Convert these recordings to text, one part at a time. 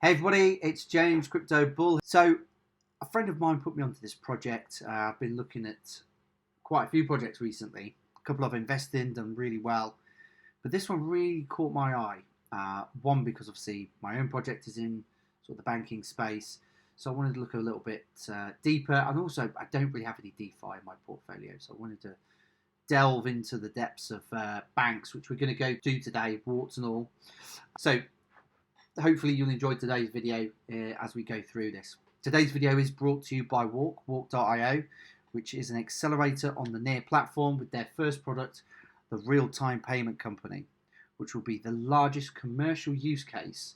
Hey everybody, it's James Crypto Bull. So a friend of mine put me onto this project. I've been looking at quite a few projects recently. A couple I've invested in, done really well. But this one really caught my eye. One, because obviously my own project is in sort of the banking space. So I wanted to look a little bit deeper. And also, I don't really have any DeFi in my portfolio. So I wanted to delve into the depths of Bannx, which we're going to go do today, warts and all. So hopefully you'll enjoy today's video as we go through this. Today's video is brought to you by WALC, walc.io, which is an accelerator on the Near platform with their first product, the real-time payment company, which will be the largest commercial use case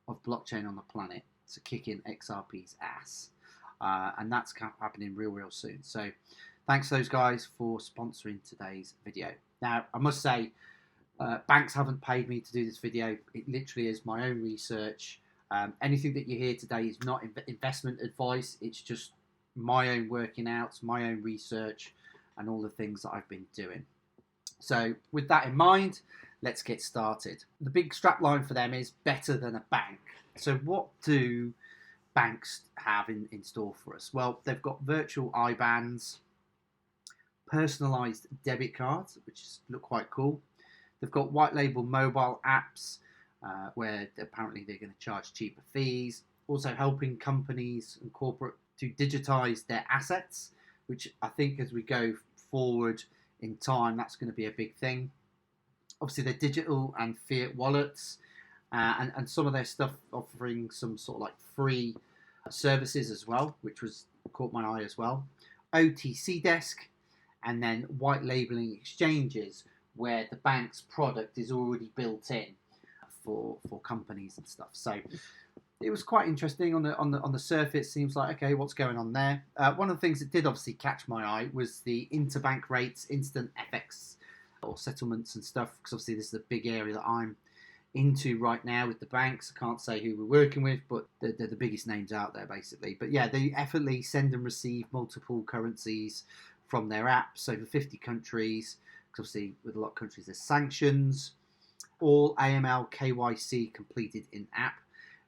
of blockchain on the planet to kick in XRP's ass. And that's happening real soon. So thanks to those guys for sponsoring today's video. Now, I must say, Bannx haven't paid me to do this video. It literally is my own research. Anything that you hear today is not investment advice. It's just my own working out, my own research, and all the things that I've been doing. So with that in mind, let's get started. The big strapline for them is better than a bank. So what do banks have in store for us? Well, they've got virtual IBANs, personalized debit cards, which look quite cool. They've got white label mobile apps where apparently they're going to charge cheaper fees. Also helping companies and corporate to digitize their assets, which I think as we go forward in time, that's going to be a big thing. Obviously, they're digital and fiat wallets and some of their stuff offering some sort of like free services as well, which caught my eye as well. OTC desk and then white labeling exchanges, where the bank's product is already built in for companies and stuff. So it was quite interesting on the surface. Seems like, okay, what's going on there? One of the things that did obviously catch my eye was the interbank rates, instant FX or settlements and stuff, because obviously this is a big area that I'm into right now with the banks. I can't say who we're working with, but they're the biggest names out there basically. But yeah, they effortlessly send and receive multiple currencies from their apps over 50 countries. Obviously, with a lot of countries, there's sanctions. All AML KYC completed in app.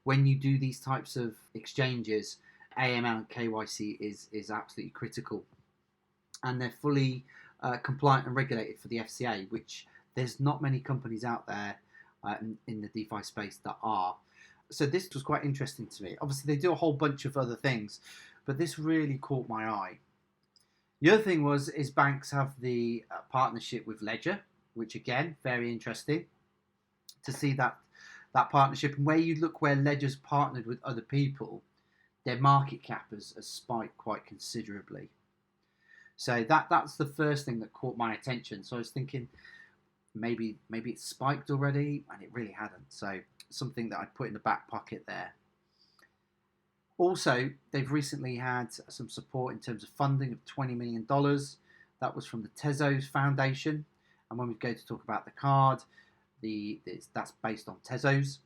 When you do these types of exchanges, AML and KYC is absolutely critical, and they're fully compliant and regulated for the FCA, which there's not many companies out there in the DeFi space that are. So this was quite interesting to me. Obviously, they do a whole bunch of other things, but this really caught my eye. The other thing is Bannx have the partnership with Ledger, which again, very interesting to see that partnership. And where you look where Ledger's partnered with other people, their market cap has spiked quite considerably. So that's the first thing that caught my attention. So I was thinking maybe it's spiked already, and it really hadn't. So something that I'd put in the back pocket there. Also, they've recently had some support in terms of funding of $20 million. That was from the Tezos Foundation. And when we go to talk about the card, that's based on Tezos.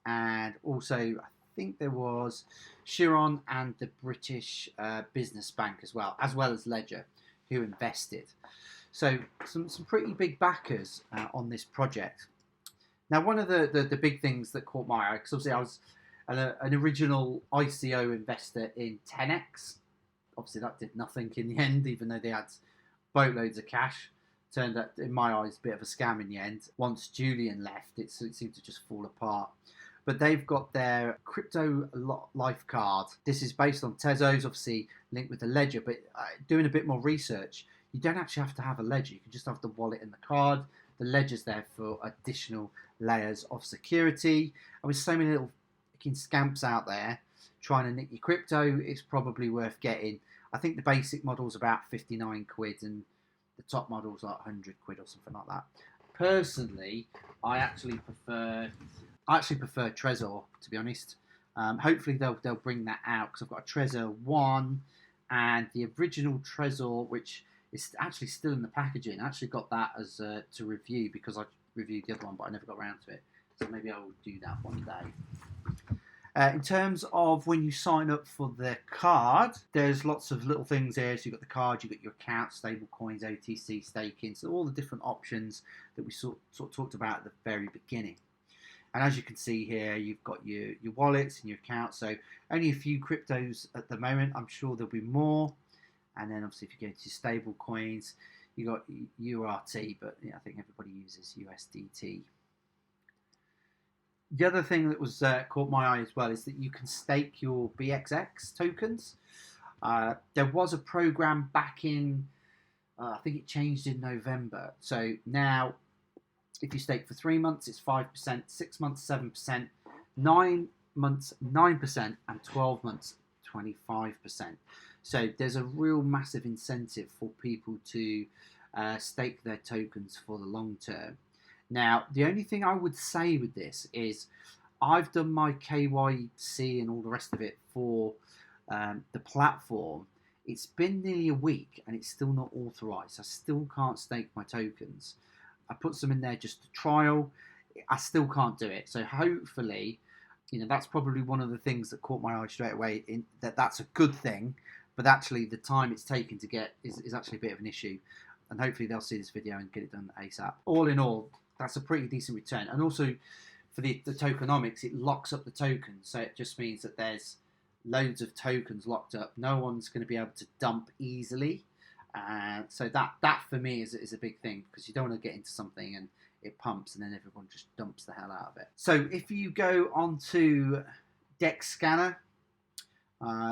And also, I think there was Chiron and the British Business Bank as well as Ledger, who invested. So some pretty big backers on this project. Now, one of the big things that caught my eye, because obviously I was an original ICO investor in 10x. Obviously, that did nothing in the end, even though they had boatloads of cash. Turned out, in my eyes, a bit of a scam in the end. Once Julian left, it seemed to just fall apart. But they've got their crypto life card. This is based on Tezos, obviously linked with the Ledger. But doing a bit more research, you don't actually have to have a Ledger. You can just have the wallet and the card. The Ledger's there for additional layers of security. And with so many little scamps out there trying to nick your crypto, it's probably worth getting. I think the basic model's about 59 quid and the top model's like 100 quid or something like that. Personally, I actually prefer Trezor, to be honest. Hopefully they'll bring that out, because I've got a Trezor 1 and the original Trezor, which is actually still in the packaging. I actually got that as to review, because I reviewed the other one but I never got around to it. So maybe I'll do that one day. In terms of when you sign up for the card, there's lots of little things there. So you've got the card, you've got your account, stable coins, OTC, staking. So all the different options that we sort of talked about at the very beginning. And as you can see here, you've got your wallets and your accounts. So only a few cryptos at the moment. I'm sure there'll be more. And then obviously if you go to stable coins, you got URT, but I think everybody uses USDT. The other thing that was caught my eye as well is that you can stake your BAANX tokens. There was a program back in, I think it changed in November. So now, if you stake for 3 months, it's 5%, 6 months, 7%, 9 months, 9%, and 12 months, 25%. So there's a real massive incentive for people to stake their tokens for the long term. Now, the only thing I would say with this is I've done my KYC and all the rest of it for the platform. It's been nearly a week and it's still not authorized. I still can't stake my tokens. I put some in there just to trial. I still can't do it. So hopefully, that's probably one of the things that caught my eye straight away, in that's a good thing, but actually the time it's taken to get is actually a bit of an issue. And hopefully they'll see this video and get it done ASAP. All in all, that's a pretty decent return. And also for the tokenomics, it locks up the tokens. So it just means that there's loads of tokens locked up. No one's going to be able to dump easily. So that for me is a big thing, because you don't want to get into something and it pumps and then everyone just dumps the hell out of it. So if you go onto Dex Scanner,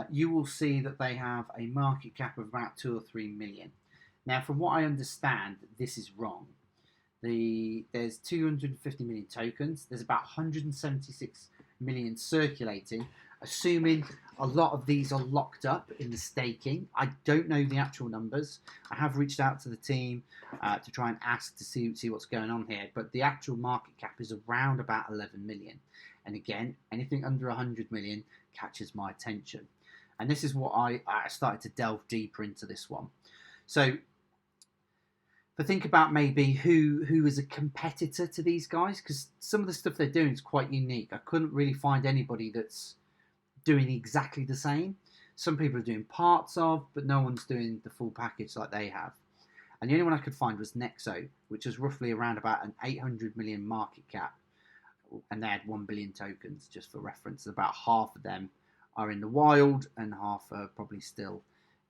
you will see that they have a market cap of about 2 or 3 million. Now, from what I understand, this is wrong. There's 250 million tokens. There's about 176 million circulating, assuming a lot of these are locked up in the staking. I don't know the actual numbers. I have reached out to the team to try and ask to see what's going on here, but the actual market cap is around about 11 million. And again, anything under 100 million catches my attention. And this is what I started to delve deeper into this one. So but think about maybe who is a competitor to these guys, because some of the stuff they're doing is quite unique. I couldn't really find anybody that's doing exactly the same. Some people are doing parts of, but no one's doing the full package like they have. And the only one I could find was Nexo, which is roughly around about an 800 million market cap. And they had 1 billion tokens, just for reference. About half of them are in the wild and half are probably still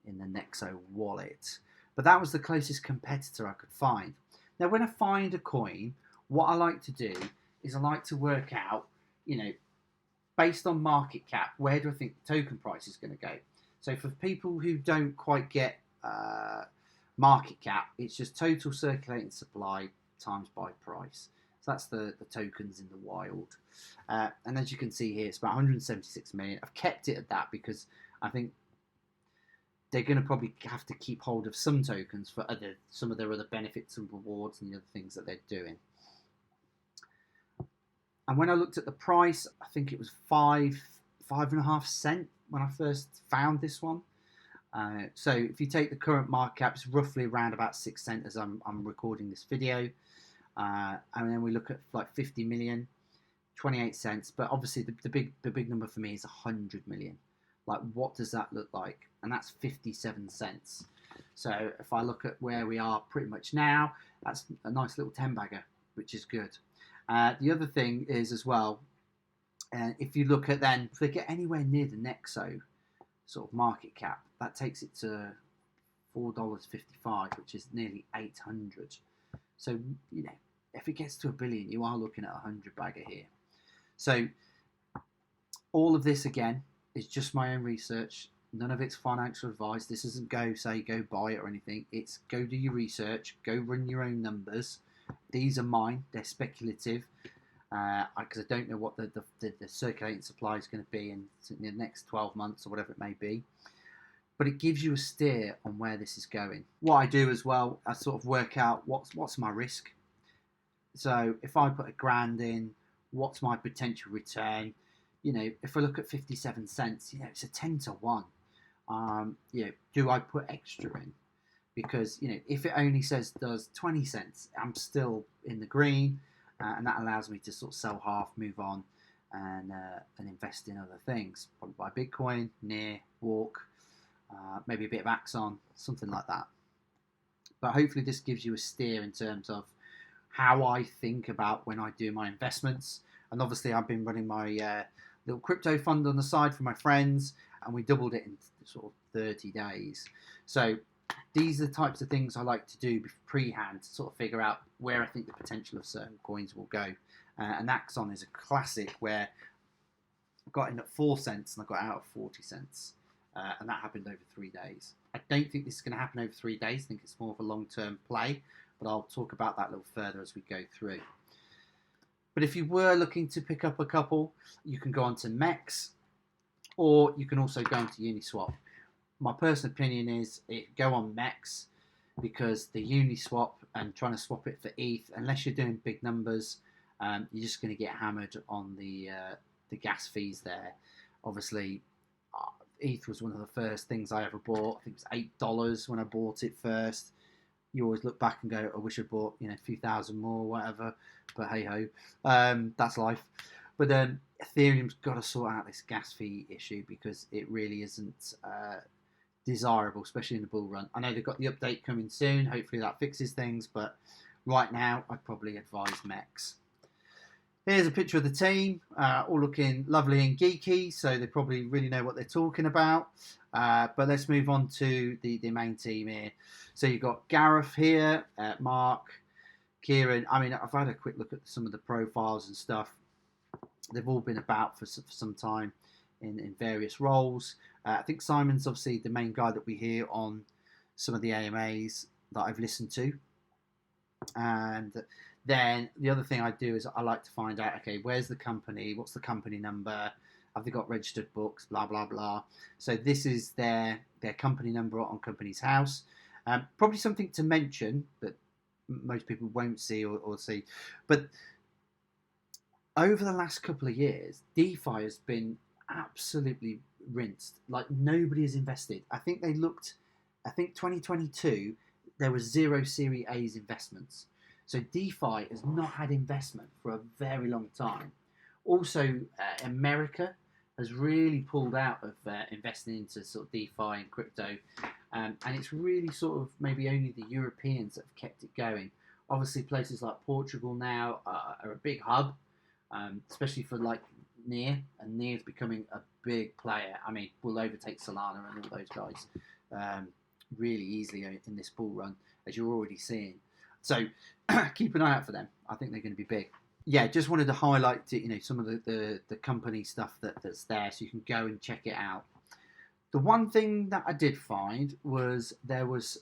in the Nexo wallet. But that was the closest competitor I could find. Now, when I find a coin, what I like to do is I like to work out, based on market cap, where do I think the token price is going to go? So for people who don't quite get market cap, it's just total circulating supply times by price. So that's the tokens in the wild. And as you can see here, it's about 176 million. I've kept it at that because I think they're going to probably have to keep hold of some tokens for some of their other benefits and rewards and the other things that they're doing. And when I looked at the price, I think it was 5.5 cents when I first found this one. So if you take the current market cap, it's roughly around about 6 cents as I'm recording this video. And then we look at like 50 million, 28 cents. But obviously the big number for me is 100 million. Like, what does that look like? And that's 57 cents. So if I look at where we are pretty much now, that's a nice little 10 bagger, which is good. The other thing is as well, if you look at then, if they get anywhere near the Nexo sort of market cap, that takes it to $4.55, which is nearly 800. So, if it gets to $1 billion, you are looking at a 100 bagger here. So all of this, again, is just my own research. None of it's financial advice. This isn't go buy it or anything. It's go do your research, go run your own numbers. These are mine. They're speculative because I don't know what the circulating supply is going to be in the next 12 months or whatever it may be. But it gives you a steer on where this is going. What I do as well, I sort of work out what's my risk. So if I put $1,000 in, what's my potential return? If I look at 57 cents, it's a 10 to 1. Do I put extra in? Because, if it only does 20 cents, I'm still in the green, and that allows me to sort of sell half, move on, and invest in other things. Probably buy Bitcoin, near, walk, maybe a bit of Axon, something like that. But hopefully this gives you a steer in terms of how I think about when I do my investments. And obviously, I've been running my little crypto fund on the side for my friends, and we doubled it in sort of 30 days. So these are the types of things I like to do pre-hand to sort of figure out where I think the potential of certain coins will go. And Axon is a classic where I got in at 4 cents and I got out at 40 cents. And that happened over 3 days. I don't think this is going to happen over 3 days. I think it's more of a long-term play, but I'll talk about that a little further as we go through. But if you were looking to pick up a couple, you can go on to MEX, or you can also go into Uniswap. My personal opinion is go on MEX, because the Uniswap and trying to swap it for ETH, unless you're doing big numbers, you're just going to get hammered on the gas fees there. Obviously, ETH was one of the first things I ever bought. I think it was $8 when I bought it first. You always look back and go, I wish I bought a few thousand more, whatever. But hey ho, that's life. But Ethereum's got to sort out this gas fee issue, because it really isn't desirable, especially in the bull run. I know they've got the update coming soon. Hopefully that fixes things. But right now, I'd probably advise MEX. Here's a picture of the team, all looking lovely and geeky, so they probably really know what they're talking about. But let's move on to the main team here. So you've got Gareth here, Mark, Kieran. I mean, I've had a quick look at some of the profiles and stuff. They've all been about for some time in various roles. I think Simon's obviously the main guy that we hear on some of the AMAs that I've listened to. And then the other thing I do is I like to find out, okay, where's the company? What's the company number? Have they got registered books? Blah, blah, blah. So this is their company number on Companies House. Probably something to mention that most people won't see or see. But over the last couple of years, DeFi has been absolutely rinsed. Like, nobody has invested. I think 2022, there was 0 Series A's investments. So DeFi has not had investment for a very long time. Also, America has really pulled out of investing into sort of DeFi and crypto. And it's really sort of maybe only the Europeans that have kept it going. Obviously, places like Portugal now are a big hub, especially for like Near. And Near is becoming a big player. I mean, will overtake Solana and all those guys really easily in this bull run, as you're already seeing. So keep an eye out for them. I think they're going to be big. Yeah, just wanted to highlight some of the company stuff that's there, so you can go and check it out. The one thing that I did find was there was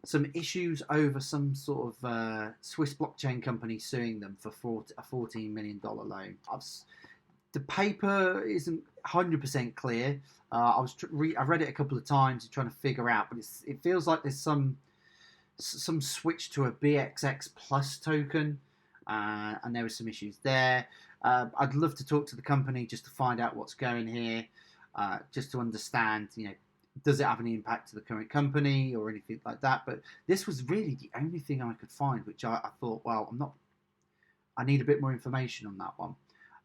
some issues over some sort of Swiss blockchain company suing them for a $14 million loan. The paper isn't 100% clear. I read it a couple of times trying to figure out, but it feels like there's some switch to a BXX plus token, and there were some issues there. I'd love to talk to the company just to find out what's going here, just to understand, does it have any impact to the current company or anything like that. But this was really the only thing I could find, which I thought, well, I need a bit more information on that one.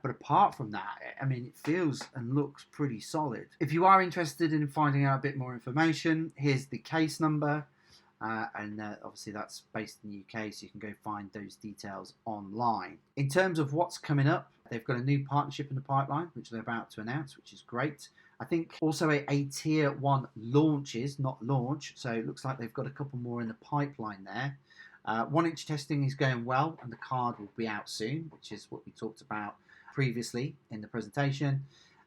But apart from that, I mean, it feels and looks pretty solid. If you are interested in finding out a bit more information, here's the case number. And obviously that's based in the UK, so you can go find those details online. In terms of what's coming up, they've got a new partnership in the pipeline, which they're about to announce, which is great. I think also a tier 1 launches, not launch, so it looks like they've got a couple more in the pipeline there. 1-inch testing is going well, and the card will be out soon, which is what we talked about previously in the presentation.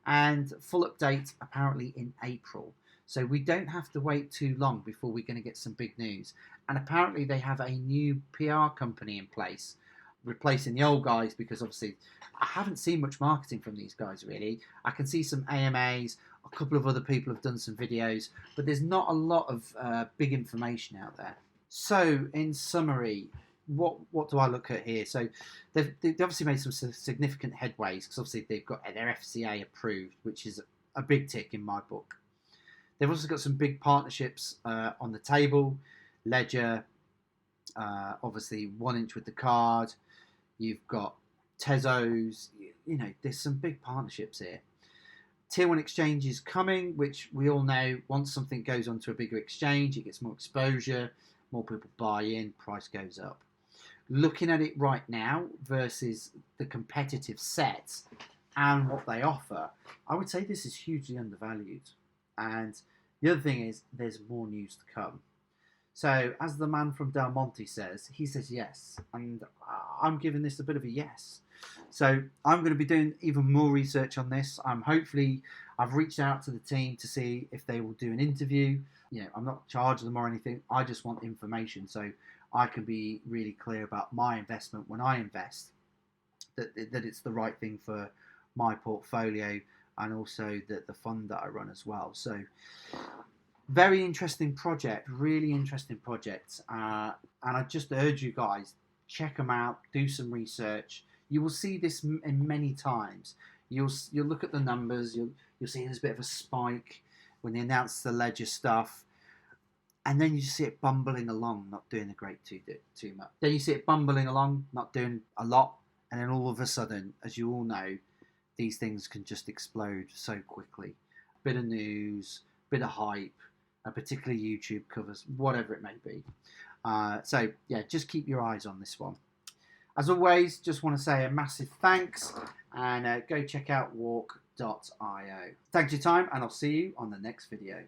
And full update apparently in April. So we don't have to wait too long before we're going to get some big news. And apparently they have a new PR company in place, replacing the old guys, because obviously I haven't seen much marketing from these guys really. I can see some AMAs, a couple of other people have done some videos, but there's not a lot of big information out there. So in summary, what do I look at here? So they've obviously made some significant headways, because obviously they've got their FCA approved, which is a big tick in my book. They've also got some big partnerships on the table. Ledger, obviously 1-inch with the card. You've got Tezos. There's some big partnerships here. Tier 1 exchange is coming, which we all know, once something goes onto a bigger exchange, it gets more exposure, more people buy in, price goes up. looking at it right now versus the competitive set and what they offer, I would say this is hugely undervalued. And the other thing is there's more news to come. So as the man from Del Monte says, he says yes. And I'm giving this a bit of a yes. So I'm going to be doing even more research on this. I've reached out to the team to see if they will do an interview. I'm not charging them or anything. I just want information so I can be really clear about my investment when I invest, that it's the right thing for my portfolio and also the fund that I run as well. So very interesting project, really interesting project. And I just urge you guys, check them out, do some research. You will see this in many times. You'll look at the numbers, you'll see there's a bit of a spike when they announce the ledger stuff. And then you see it bumbling along, not doing a great too much. Then you see it bumbling along, not doing a lot. And then all of a sudden, as you all know, these things can just explode so quickly. Bit of news, bit of hype, particularly YouTube covers, whatever it may be. So yeah, just keep your eyes on this one. As always, just want to say a massive thanks and go check out WALC.io. Thanks for your time, and I'll see you on the next video.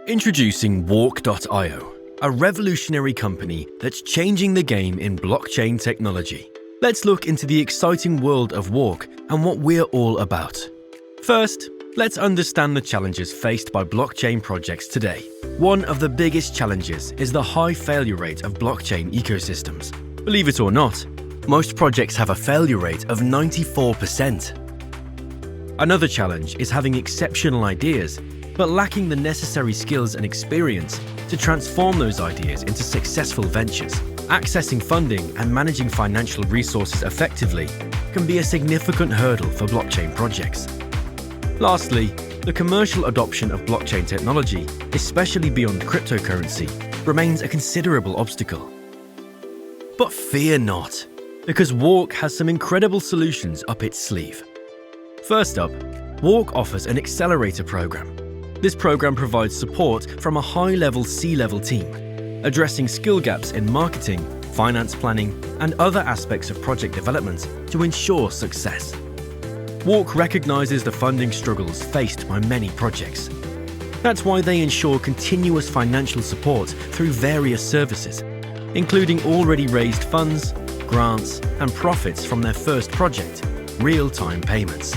Introducing WALC.io, a revolutionary company that's changing the game in blockchain technology. Let's look into the exciting world of WALC and what we're all about. First, let's understand the challenges faced by blockchain projects today. One of the biggest challenges is the high failure rate of blockchain ecosystems. Believe it or not, most projects have a failure rate of 94%. Another challenge is having exceptional ideas, but lacking the necessary skills and experience to transform those ideas into successful ventures. Accessing funding and managing financial resources effectively can be a significant hurdle for blockchain projects. Lastly, the commercial adoption of blockchain technology, especially beyond cryptocurrency, remains a considerable obstacle. But fear not, because WALC has some incredible solutions up its sleeve. First up, WALC offers an accelerator program. This program provides support from a high-level C-level team, addressing skill gaps in marketing, finance planning, and other aspects of project development to ensure success. WALC recognizes the funding struggles faced by many projects. That's why they ensure continuous financial support through various services, including already raised funds, grants, and profits from their first project, real-time payments.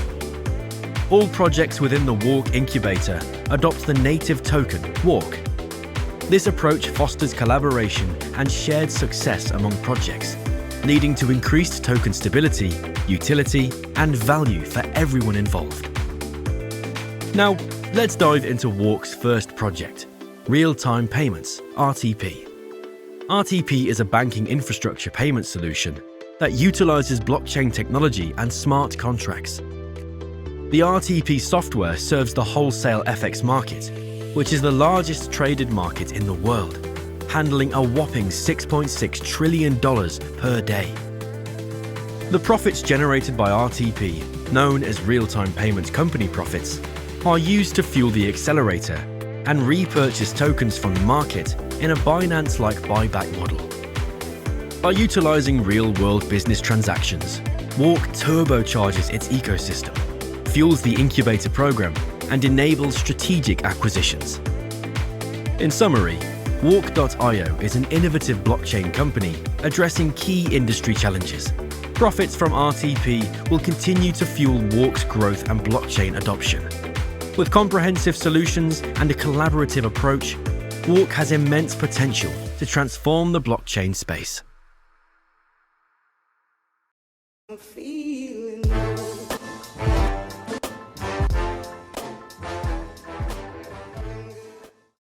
All projects within the WALC incubator adopt the native token, WALC. This approach fosters collaboration and shared success among projects, leading to increased token stability, utility, and value for everyone involved. Now, let's dive into WALC's first project, Real-Time Payments, RTP. RTP is a banking infrastructure payment solution that utilizes blockchain technology and smart contracts. The RTP software serves the wholesale FX market, which is the largest traded market in the world, handling a whopping $6.6 trillion per day. The profits generated by RTP, known as Real-Time Payments Company profits, are used to fuel the accelerator and repurchase tokens from the market in a Bannx-like buyback model. By utilizing real-world business transactions, WALC turbocharges its ecosystem, fuels the incubator program, and enables strategic acquisitions. In summary, WALC.io is an innovative blockchain company addressing key industry challenges. Profits from RTP will continue to fuel WALC's growth and blockchain adoption. With comprehensive solutions and a collaborative approach, WALC has immense potential to transform the blockchain space.